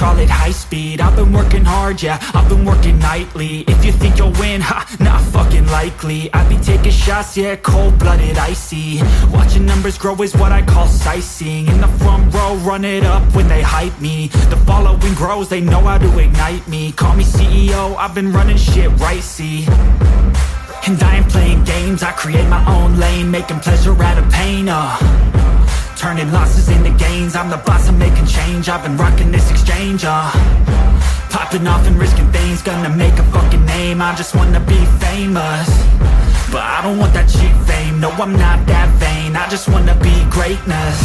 call it high speed. I've been working hard, yeah, I've been working nightly. If you think you'll win, ha, not fucking likely. I be taking shots, yeah, cold-blooded, icy. Watching numbers grow is what I call sightseeing. In the front row, run it up when they hype me. The following grows, they know how to ignite me. Call me CEO, I've been running shit right, see. And I ain't playing games, I create my own lane, making pleasure out of pain, turning losses into gains. I'm the boss, I'm making change. I've been rocking this exchange, popping off and risking things. Gonna make a fucking name, I just wanna be famous. But I don't want that cheap fame, no I'm not that vain. I just wanna be greatness.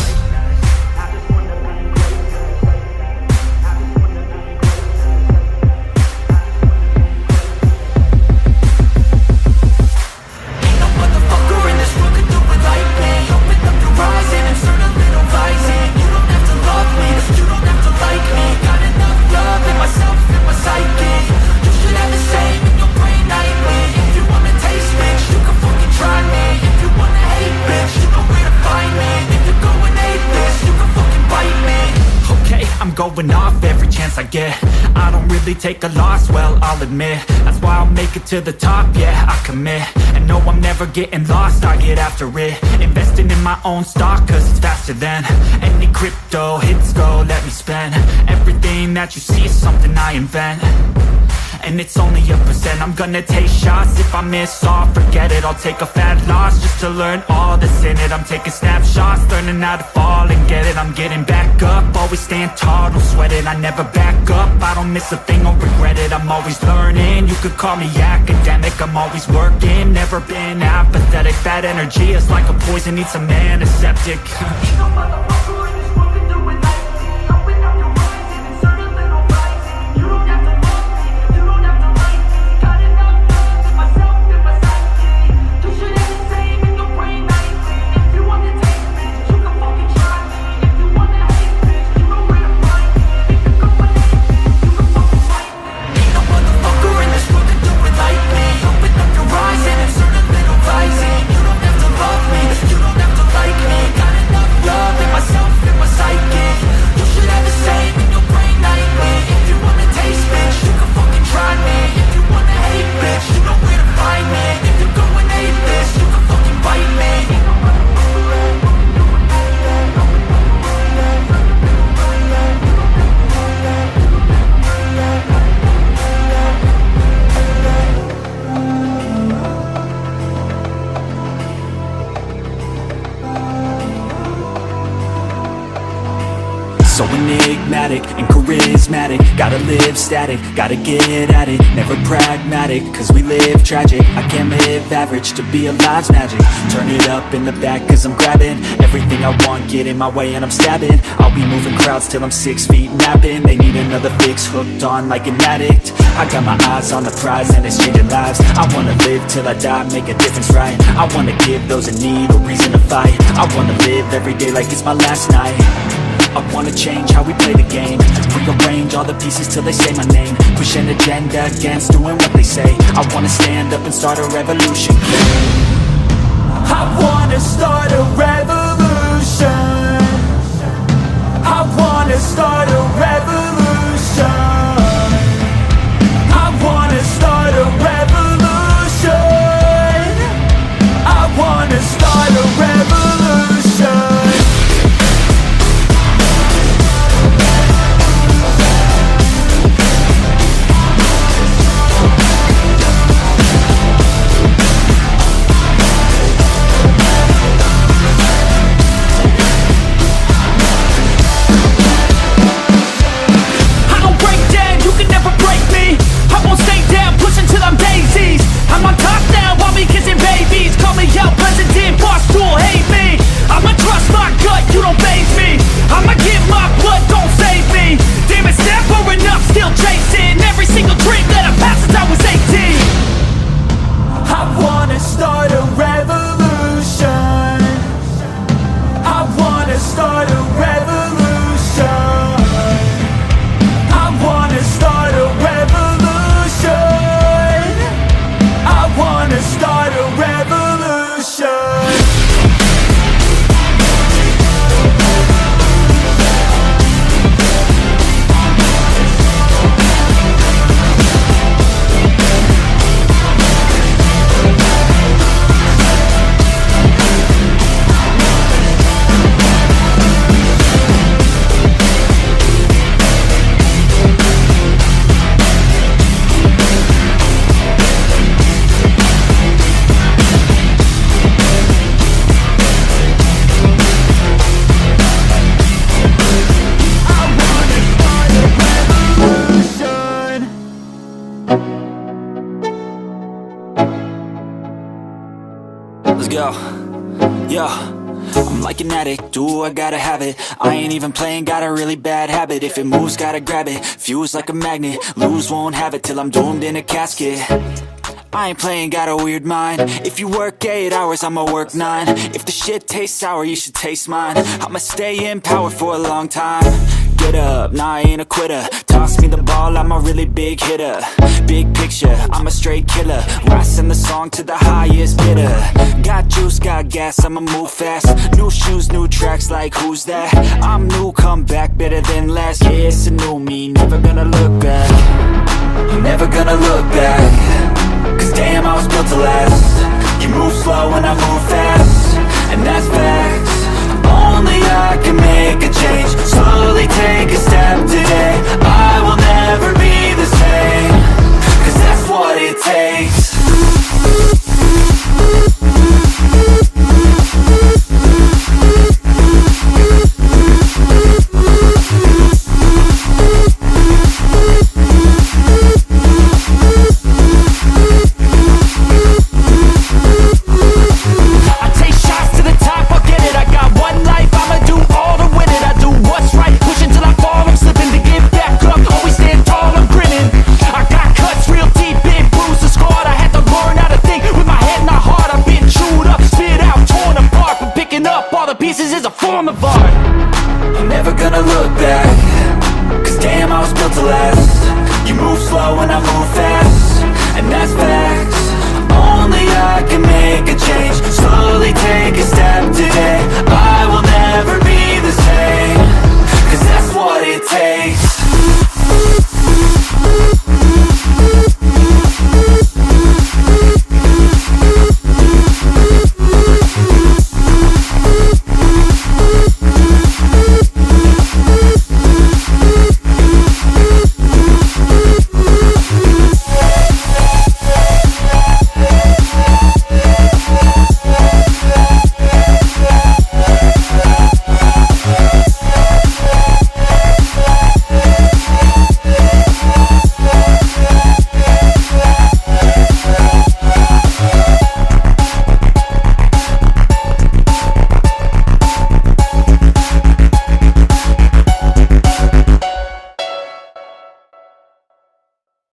Going off every chance I get. I don't really take a loss, well, I'll admit. That's why I'll make it to the top, yeah, I commit. And no, I'm never getting lost, I get after it. Investing in my own stock, cause it's faster than any crypto hits go, let me spend. Everything that you see is something I invent. And it's only a percent. I'm gonna take shots. If I miss all, forget it. I'll take a fat loss just to learn all that's in it. I'm taking snapshots, learning how to fall and get it. I'm getting back up, always stand tall, don't sweat it. I never back up, I don't miss a thing or regret it. I'm always learning, you could call me academic. I'm always working, never been apathetic. That energy is like a poison, needs a man, a septic. So enigmatic and charismatic, gotta live static, gotta get at it, never pragmatic, cause we live tragic. I can't live average, to be alive's magic. Turn it up in the back cause I'm grabbing everything I want, get in my way and I'm stabbing. I'll be moving crowds till I'm 6 feet napping. They need another fix, hooked on like an addict. I got my eyes on the prize and it's changing lives. I wanna live till I die, make a difference, right? I wanna give those in need a reason to fight. I wanna live every day like it's my last night. I wanna change how we play the game, rearrange all the pieces till they say my name. Push an agenda against doing what they say. I wanna stand up and start a revolution. I wanna start a revolution. I wanna start a revolution. I wanna start a revolution. I wanna start a revolution. Yo, yo, I'm like an addict, do I gotta have it. I ain't even playing, got a really bad habit. If it moves, gotta grab it, fuse like a magnet. Lose, won't have it till I'm doomed in a casket. I ain't playing, got a weird mind. If you work 8 hours, I'ma work 9. If the shit tastes sour, you should taste mine. I'ma stay in power for a long time. Get up, nah, I ain't a quitter. Toss me the ball, I'm a really big hitter. Big picture, I'm a straight killer. Rising the song to the highest bidder. Got juice, got gas, I'ma move fast. New shoes, new tracks, like who's that? I'm new, come back, better than last. Yeah, it's a new me, never gonna look back. I'm never gonna look back. Cause damn, I was built to last. You move slow and I move fast, and that's facts. Only I can make a change. Slowly take a step today. I will never be the same. Cause that's what it takes. Pieces is a form of art. I'm never gonna look back. Cause damn, I was built to last. You move slow and I move fast, and that's facts. Only I can make a change. Slowly take a step today.